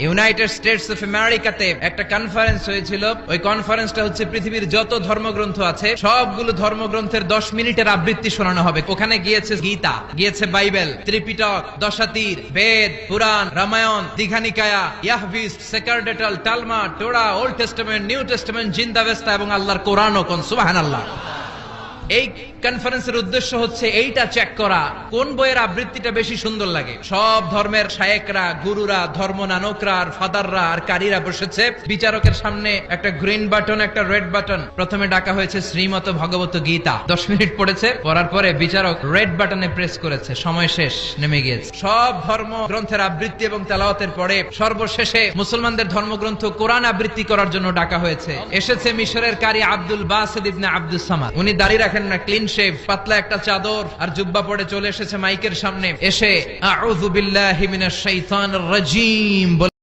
United states of আমেরিকাতে একটা conference হয়েছিল। ওই কনফারেন্সটা হচ্ছে পৃথিবীর যত ধর্মগ্রন্থ আছে সবগুলো ধর্মগ্রন্থের 10 মিনিটের আবৃত্তি শোনানো হবে। ওখানে গিয়েছে গীতা, গিয়েছে বাইবেল, ত্রিপিটক, দশাতীর, বেদ, পুরাণ, রামায়ণ, দীঘানিকায়া, ইয়াহভিস, সেকারডেটাল, Talmud, Torah, Old Testament, New Testament, Zend Avesta এবং আল্লাহর কোরআনও। কোন সুবহানাল্লাহ। এই কনফারেন্সের উদ্দেশ্য হচ্ছে এইটা চেক করা কোন বইয়ের আবৃত্তিটা বেশি সুন্দর লাগে। সব ধর্মের শায়েকরা, গুরুরা, ধর্ম নানকরা আর ফাদাররা আর কারীরা বসেছে। বিচারকের সামনে একটা গ্রিন বাটন, একটা রেড বাটন। প্রথমে ডাকা হয়েছে শ্রীমত ভগবত গীতা। 10 মিনিট পড়েছে, পড়ার পরে বিচারক রেড বাটনে প্রেস করেছে, সময় শেষ, নেমে গিয়েছে। সব ধর্ম গ্রন্থের আবৃত্তি এবং তেলাওয়াতের পরে সর্বশেষে মুসলমানদের ধর্মগ্রন্থ কোরআন আবৃত্তি করার জন্য ডাকা হয়েছে। এসেছে মিশরের কারি আব্দুল বাসিত ইবনে আব্দুস সামাদ। উনি দাড়ি রাখেন না, ক্লিন শেভ, পাতলা একটা চাদর আর জুব্বা পরে চলে এসেছে মাইকের সামনে। এসে আউযু বিল্লাহি মিনাশ শাইতানির রাজীম